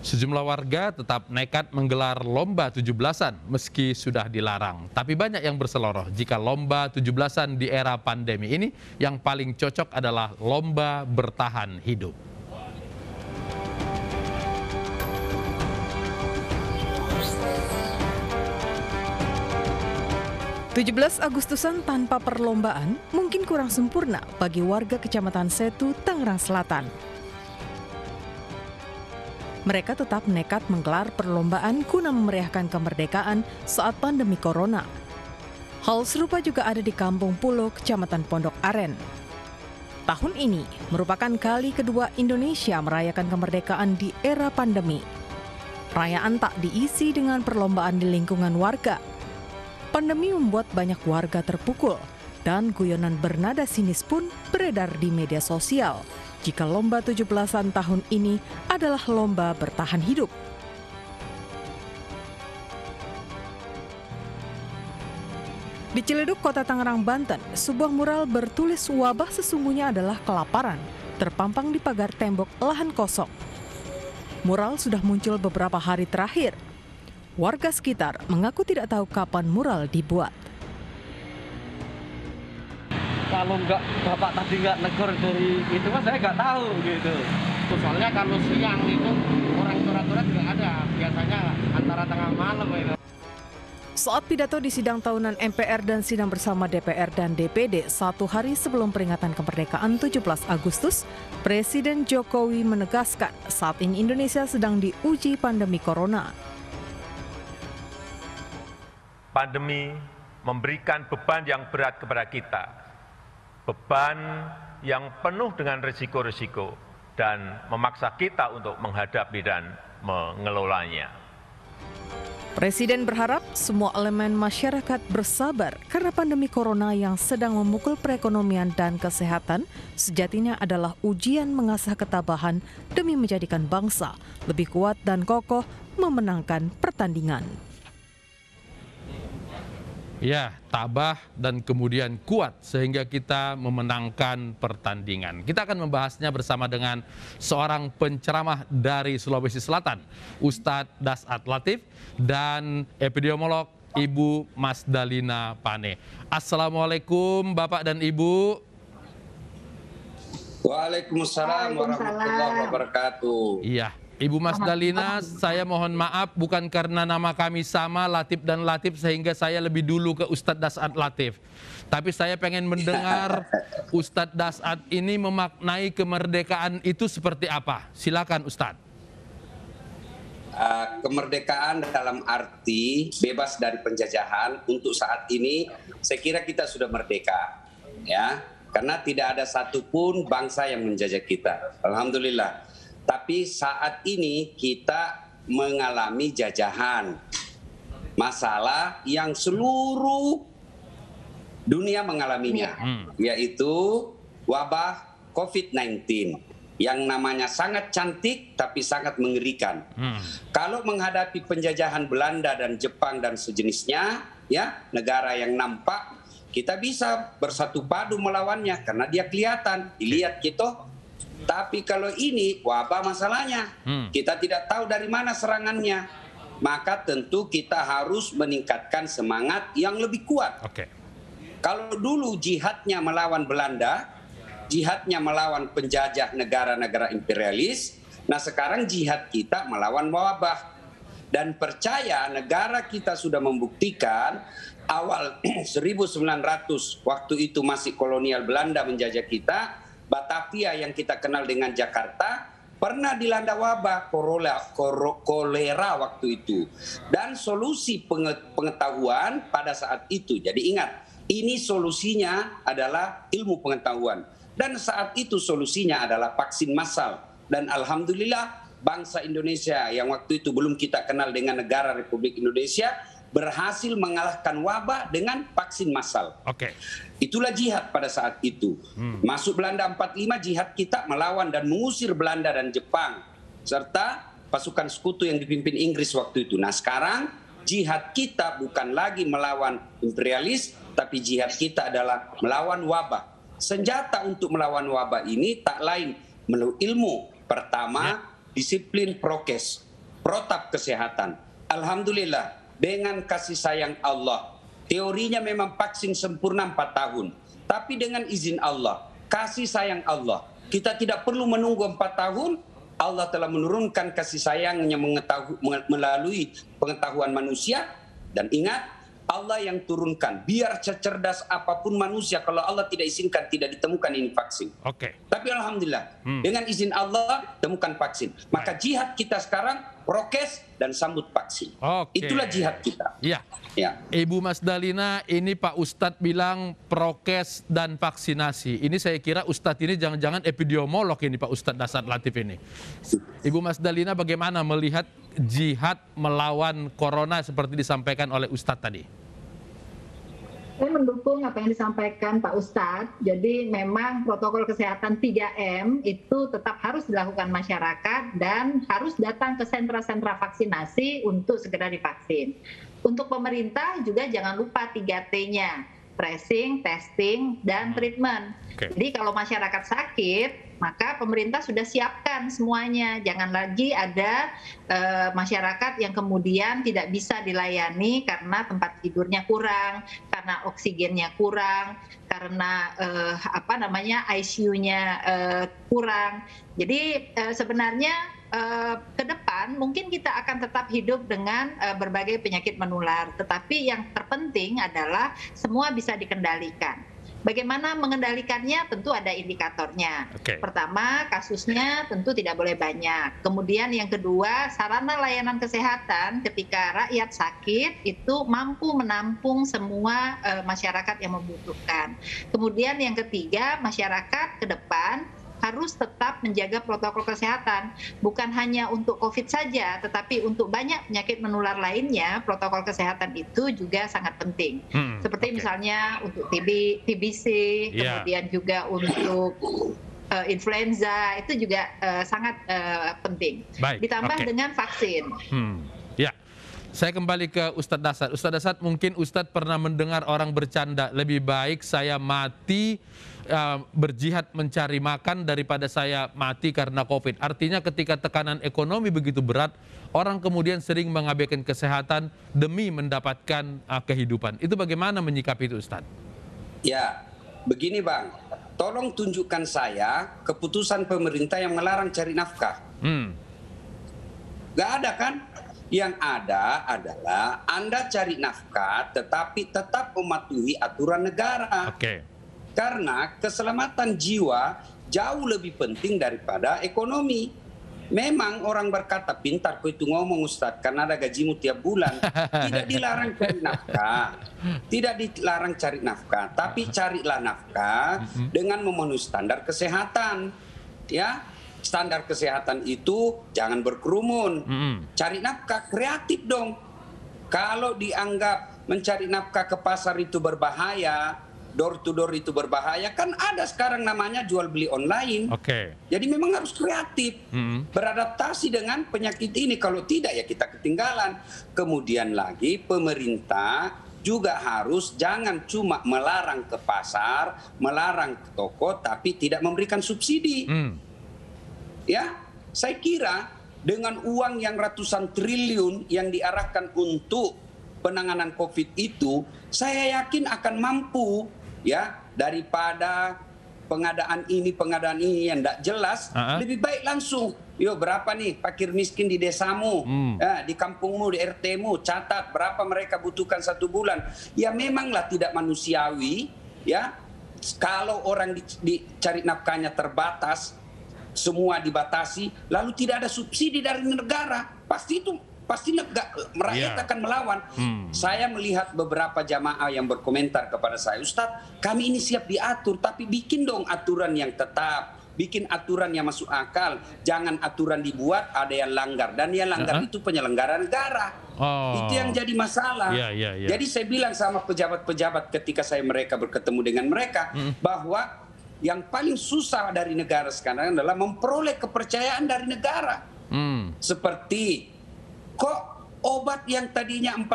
Sejumlah warga tetap nekat menggelar lomba 17-an meski sudah dilarang. Tapi banyak yang berseloroh jika lomba 17-an di era pandemi ini yang paling cocok adalah lomba bertahan hidup. Agustusan tanpa perlombaan mungkin kurang sempurna bagi warga Kecamatan Setu, Tangerang Selatan. Mereka tetap nekat menggelar perlombaan guna memeriahkan kemerdekaan saat pandemi corona. Hal serupa juga ada di Kampung Pulo, Kecamatan Pondok Aren. Tahun ini merupakan kali kedua Indonesia merayakan kemerdekaan di era pandemi. Perayaan tak diisi dengan perlombaan di lingkungan warga. Pandemi membuat banyak warga terpukul dan guyonan bernada sinis pun beredar di media sosial jika lomba 17-an tahun ini adalah lomba bertahan hidup. Di Ciledug, Kota Tangerang, Banten, sebuah mural bertulis wabah sesungguhnya adalah kelaparan, terpampang di pagar tembok lahan kosong. Mural sudah muncul beberapa hari terakhir. Warga sekitar mengaku tidak tahu kapan mural dibuat. Kalau bapak tadi nggak negor dari itu kan saya nggak tahu gitu. Soalnya kalau siang itu orang tura-tura juga ada, biasanya antara tengah malam itu. Saat pidato di sidang tahunan MPR dan sidang bersama DPR dan DPD satu hari sebelum peringatan kemerdekaan 17 Agustus, Presiden Jokowi menegaskan saat ini Indonesia sedang diuji pandemi corona. Pandemi memberikan beban yang berat kepada kita, beban yang penuh dengan risiko-risiko dan memaksa kita untuk menghadapi dan mengelolanya. Presiden berharap semua elemen masyarakat bersabar karena pandemi corona yang sedang memukul perekonomian dan kesehatan sejatinya adalah ujian mengasah ketabahan demi menjadikan bangsa lebih kuat dan kokoh memenangkan pertandingan. Ya, tabah dan kemudian kuat sehingga kita memenangkan pertandingan. Kita akan membahasnya bersama dengan seorang penceramah dari Sulawesi Selatan, Ustadz Dasat Latif, dan epidemiolog Ibu Mas Dalina Pane. Assalamualaikum Bapak dan Ibu. Waalaikumsalam warahmatullahi wabarakatuh. Iya. Ibu Mas Dalina, saya mohon maaf bukan karena nama kami sama, Latif dan Latif, sehingga saya lebih dulu ke Ustadz Dasat Latif. Tapi saya pengen mendengar Ustadz Dasat ini memaknai kemerdekaan itu seperti apa. Silakan Ustadz. Kemerdekaan dalam arti bebas dari penjajahan untuk saat ini, saya kira kita sudah merdeka. Ya, karena tidak ada satupun bangsa yang menjajah kita. Alhamdulillah. Tapi saat ini kita mengalami jajahan, masalah yang seluruh dunia mengalaminya, yaitu wabah COVID-19 yang namanya sangat cantik tapi sangat mengerikan. Kalau menghadapi penjajahan Belanda dan Jepang dan sejenisnya, ya negara yang nampak, kita bisa bersatu padu melawannya karena dia kelihatan, dilihat gitu. Tapi kalau ini wabah masalahnya, kita tidak tahu dari mana serangannya, maka tentu kita harus meningkatkan semangat yang lebih kuat. Kalau dulu jihadnya melawan Belanda, jihadnya melawan penjajah negara-negara imperialis, nah sekarang jihad kita melawan wabah. Dan percaya negara kita sudah membuktikan awal 1900 waktu itu masih kolonial Belanda menjajah kita, Batavia yang kita kenal dengan Jakarta pernah dilanda wabah kolera waktu itu. Dan solusi pengetahuan pada saat itu, jadi ingat, ini solusinya adalah ilmu pengetahuan. Dan saat itu solusinya adalah vaksin massal. Dan alhamdulillah bangsa Indonesia yang waktu itu belum kita kenal dengan negara Republik Indonesia berhasil mengalahkan wabah dengan vaksin massal. Itulah jihad pada saat itu. Masuk Belanda 45, jihad kita melawan dan mengusir Belanda dan Jepang serta pasukan sekutu yang dipimpin Inggris waktu itu. Nah sekarang jihad kita bukan lagi melawan imperialis, tapi jihad kita adalah melawan wabah. Senjata untuk melawan wabah ini tak lain melalui ilmu. Pertama, disiplin prokes. protap kesehatan. Alhamdulillah, dengan kasih sayang Allah, teorinya memang vaksin sempurna 4 tahun. Tapi dengan izin Allah, kasih sayang Allah, kita tidak perlu menunggu 4 tahun. Allah telah menurunkan kasih sayangnya melalui pengetahuan manusia. Dan ingat, Allah yang turunkan. Biar secerdas apapun manusia, kalau Allah tidak izinkan, tidak ditemukan ini vaksin. Oke. Tapi alhamdulillah, dengan izin Allah temukan vaksin. Maka jihad kita sekarang prokes dan sambut vaksin. Oke. Itulah jihad kita. Iya. Ya. Ibu Mas Dalina, ini Pak Ustadz bilang prokes dan vaksinasi. Ini saya kira Ustadz ini jangan-jangan epidemiolog ini Pak Ustadz Dasar Latif ini. Ibu Mas Dalina bagaimana melihat jihad melawan corona seperti disampaikan oleh Ustadz tadi? Saya mendukung apa yang disampaikan Pak Ustadz. Jadi memang protokol kesehatan 3M itu tetap harus dilakukan masyarakat dan harus datang ke sentra-sentra vaksinasi untuk segera divaksin. Untuk pemerintah juga jangan lupa 3T-nya, tracing, testing, dan treatment. Jadi kalau masyarakat sakit, maka pemerintah sudah siapkan semuanya. Jangan lagi ada masyarakat yang kemudian tidak bisa dilayani karena tempat tidurnya kurang, karena oksigennya kurang, karena ICU-nya kurang. Jadi sebenarnya ke depan mungkin kita akan tetap hidup dengan berbagai penyakit menular, tetapi yang terpenting adalah semua bisa dikendalikan. Bagaimana mengendalikannya? Tentu ada indikatornya. Pertama, kasusnya tentu tidak boleh banyak. Kemudian yang kedua, sarana layanan kesehatan ketika rakyat sakit itu mampu menampung semua masyarakat yang membutuhkan. Kemudian yang ketiga, masyarakat ke depan harus tetap menjaga protokol kesehatan. Bukan hanya untuk COVID saja, tetapi untuk banyak penyakit menular lainnya, protokol kesehatan itu juga sangat penting. Seperti misalnya untuk TBC, kemudian juga untuk influenza, itu juga sangat penting. Ditambah dengan vaksin. Ya. Saya kembali ke Ustadz Dasar. Ustadz Dasar, mungkin Ustadz pernah mendengar orang bercanda, lebih baik saya mati berjihad mencari makan daripada saya mati karena COVID. Artinya ketika tekanan ekonomi begitu berat, orang kemudian sering mengabaikan kesehatan demi mendapatkan kehidupan. Itu bagaimana menyikapi itu, Ustadz? Ya, begini Bang. Tolong tunjukkan saya keputusan pemerintah yang melarang cari nafkah. Gak ada kan? Yang ada adalah Anda cari nafkah tetapi tetap mematuhi aturan negara. Karena keselamatan jiwa jauh lebih penting daripada ekonomi. Memang orang berkata, pintar kau itu ngomong Ustadz, karena ada gajimu tiap bulan. Tidak dilarang cari nafkah. Tidak dilarang cari nafkah, tapi carilah nafkah dengan memenuhi standar kesehatan. Ya, standar kesehatan itu jangan berkerumun. Cari nafkah kreatif dong. Kalau dianggap mencari nafkah ke pasar itu berbahaya, door to door itu berbahaya, kan ada sekarang namanya jual beli online. Jadi memang harus kreatif, beradaptasi dengan penyakit ini. Kalau tidak ya kita ketinggalan. Kemudian lagi pemerintah juga harus jangan cuma melarang ke pasar, melarang ke toko, tapi tidak memberikan subsidi. Ya, saya kira dengan uang yang ratusan triliun yang diarahkan untuk penanganan COVID itu, saya yakin akan mampu ya, daripada pengadaan ini yang tidak jelas, lebih baik langsung. Yo, berapa nih fakir miskin di desamu, di kampungmu, di RT-mu, catat berapa mereka butuhkan 1 bulan. Ya memanglah tidak manusiawi, ya, kalau orang dicari nafkahnya terbatas, semua dibatasi, lalu tidak ada subsidi dari negara, pasti rakyat akan melawan. Saya melihat beberapa jamaah yang berkomentar kepada saya, Ustadz, kami ini siap diatur, tapi bikin dong aturan yang tetap, bikin aturan yang masuk akal, jangan aturan dibuat ada yang langgar, dan yang langgar itu penyelenggara negara. Itu yang jadi masalah. Jadi saya bilang sama pejabat-pejabat ketika mereka berketemu dengan mereka, bahwa yang paling susah dari negara sekarang adalah memperoleh kepercayaan dari negara. Seperti kok obat yang tadinya 40.000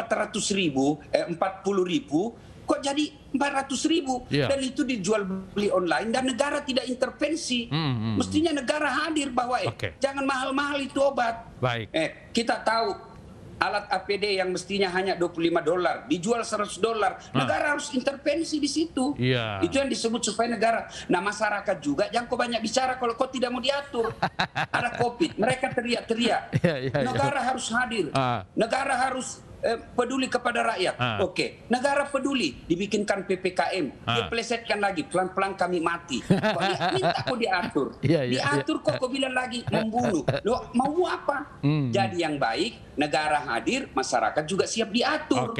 kok jadi 400.000 dan itu dijual beli online dan negara tidak intervensi. Mestinya negara hadir bahwa jangan mahal-mahal itu obat. Baik. Kita tahu alat APD yang mestinya hanya $25 dijual $100. Negara harus intervensi di situ. Itu yang disebut supaya negara. Nah, masyarakat juga jangan kau banyak bicara kalau kau tidak mau diatur. Ada COVID, mereka teriak-teriak. Negara harus hadir. Negara harus peduli kepada rakyat. Negara peduli, dibikinkan PPKM, dipelesetkan lagi, pelan-pelan kami mati. Kok minta kok diatur? Diatur kok bilang lagi membunuh. Loh, mau apa? Jadi yang baik, negara hadir, masyarakat juga siap diatur.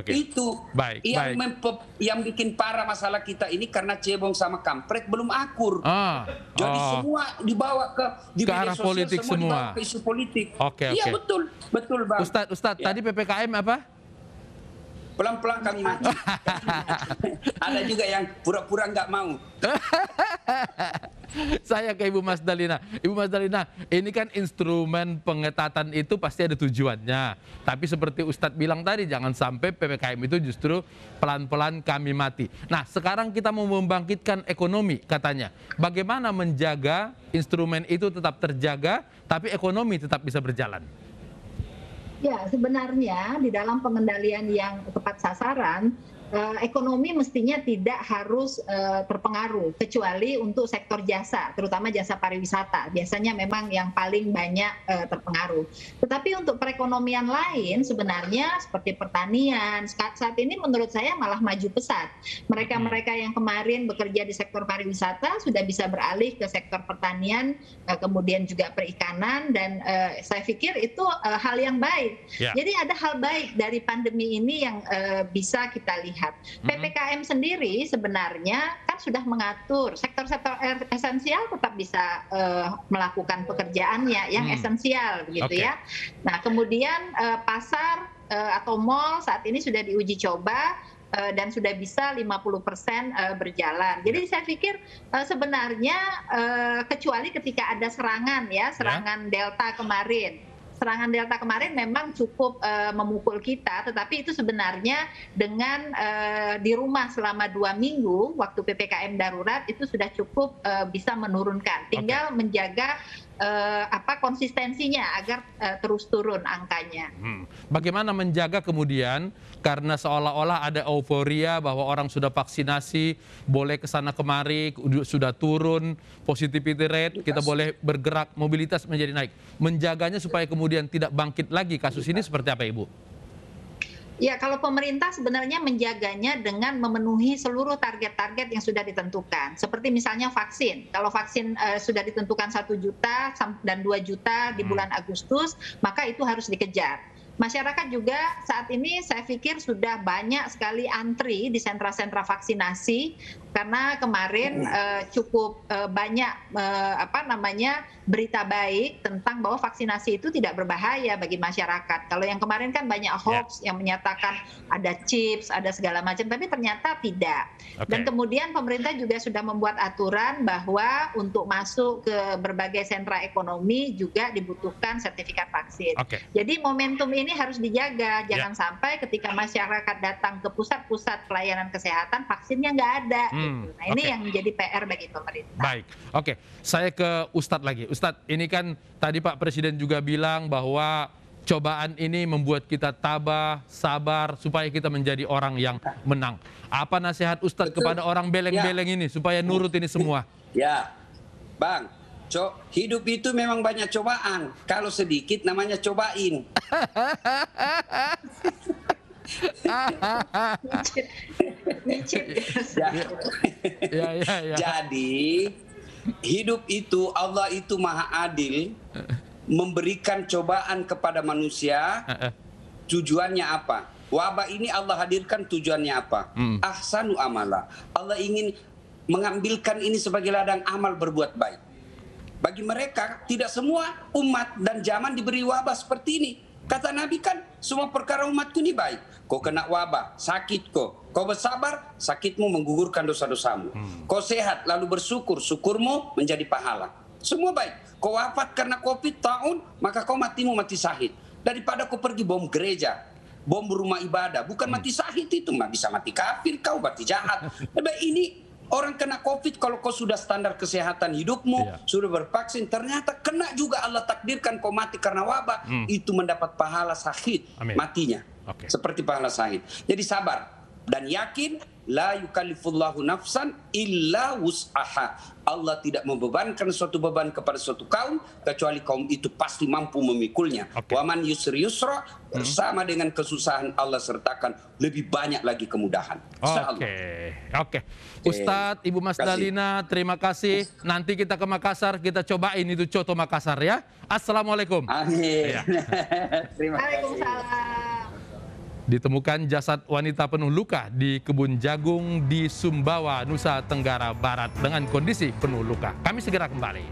Itu yang bikin parah masalah kita ini karena cebong sama kampret belum akur. Jadi semua dibawa ke arah sosial, politik semua. Dibawa ke isu politik. Iya betul Bang. Ustadz, tadi PPKM apa? Pelan-pelan kami mati. Ada juga yang pura-pura nggak mau. Saya ke Ibu Mas Dalina. Ibu Mas Dalina, ini kan instrumen pengetatan itu pasti ada tujuannya. Tapi seperti Ustadz bilang tadi, jangan sampai PPKM itu justru pelan-pelan kami mati. Nah, sekarang kita mau membangkitkan ekonomi katanya. Bagaimana menjaga instrumen itu tetap terjaga, tapi ekonomi tetap bisa berjalan? Ya, sebenarnya di dalam pengendalian yang tepat sasaran, ekonomi mestinya tidak harus terpengaruh, kecuali untuk sektor jasa, terutama jasa pariwisata. Biasanya memang yang paling banyak terpengaruh. Tetapi untuk perekonomian lain sebenarnya seperti pertanian, saat ini menurut saya malah maju pesat. Mereka-mereka yang kemarin bekerja di sektor pariwisata sudah bisa beralih ke sektor pertanian, kemudian juga perikanan, dan saya pikir itu hal yang baik. Jadi ada hal baik dari pandemi ini yang bisa kita lihat. PPKM sendiri sebenarnya kan sudah mengatur sektor-sektor esensial tetap bisa melakukan pekerjaannya yang esensial begitu ya. Nah, kemudian pasar atau mal saat ini sudah diuji coba dan sudah bisa 50% berjalan. Jadi saya pikir sebenarnya kecuali ketika ada serangan Delta kemarin. Serangan Delta kemarin memang cukup memukul kita, tetapi itu sebenarnya dengan di rumah selama 2 minggu waktu PPKM darurat itu sudah cukup bisa menurunkan. Tinggal menjaga konsistensinya agar terus turun angkanya. Bagaimana menjaga kemudian karena seolah-olah ada euforia bahwa orang sudah vaksinasi, boleh kesana kemari, sudah turun positivity rate, kita boleh bergerak, mobilitas menjadi naik. Menjaganya supaya kemudian tidak bangkit lagi kasus ini seperti apa, Ibu? Ya, kalau pemerintah sebenarnya menjaganya dengan memenuhi seluruh target-target yang sudah ditentukan. Seperti misalnya vaksin. Kalau vaksin sudah ditentukan 1 juta dan 2 juta di bulan Agustus, maka itu harus dikejar. Masyarakat juga saat ini saya pikir sudah banyak sekali antri di sentra-sentra vaksinasi karena kemarin cukup banyak berita baik tentang bahwa vaksinasi itu tidak berbahaya bagi masyarakat. Kalau yang kemarin kan banyak hoax yang menyatakan ada chips, ada segala macam, tapi ternyata tidak. Dan kemudian pemerintah juga sudah membuat aturan bahwa untuk masuk ke berbagai sentra ekonomi juga dibutuhkan sertifikat vaksin. Jadi momentum ini harus dijaga, jangan sampai ketika masyarakat datang ke pusat-pusat pelayanan kesehatan vaksinnya nggak ada. Nah, ini yang menjadi PR bagi pemerintah. Baik, saya ke Ustadz lagi. Ustadz, ini kan tadi Pak Presiden juga bilang bahwa cobaan ini membuat kita tabah, sabar, supaya kita menjadi orang yang menang. Apa nasihat Ustadz kepada orang beleng-beleng ini supaya nurut ini semua? Ya, Bang, hidup itu memang banyak cobaan. Kalau sedikit namanya cobain. Jadi hidup itu, Allah itu maha adil, memberikan cobaan kepada manusia. Tujuannya apa? Wabah ini Allah hadirkan tujuannya apa? Ahsanu amala. Allah ingin mengambilkan ini sebagai ladang amal berbuat baik. Bagi mereka, tidak semua umat dan zaman diberi wabah seperti ini. Kata Nabi kan, semua perkara umatku ini baik. Kau kena wabah, sakit kau. Kau bersabar, sakitmu menggugurkan dosa-dosamu. Kau sehat, lalu bersyukur, syukurmu menjadi pahala. Semua baik. Kau wafat karena COVID tahun, maka kau matimu mati syahid. Daripada kau pergi bom gereja, bom rumah ibadah. Bukan mati syahid itu, bisa mati kafir, kau mati jahat. Ini orang kena COVID, kalau kau sudah standar kesehatan hidupmu, sudah bervaksin, ternyata kena juga, Allah takdirkan kau mati karena wabah, itu mendapat pahala syahid matinya. Seperti pahala syahid. Jadi sabar dan yakin, la yukallifullahu nafsan illa wus'aha. Allah tidak membebankan suatu beban kepada suatu kaum kecuali kaum itu pasti mampu memikulnya. Wa man yusri yusra, bersama dengan kesusahan Allah sertakan lebih banyak lagi kemudahan. Oke. Ustadz, Ibu Mas Dalina, terima kasih. Nanti kita ke Makassar, kita cobain itu coto Makassar ya. Assalamualaikum. Amin. Terima kasih. Waalaikumsalam. Ditemukan jasad wanita penuh luka di kebun jagung di Sumbawa, Nusa Tenggara Barat dengan kondisi penuh luka. Kami segera kembali.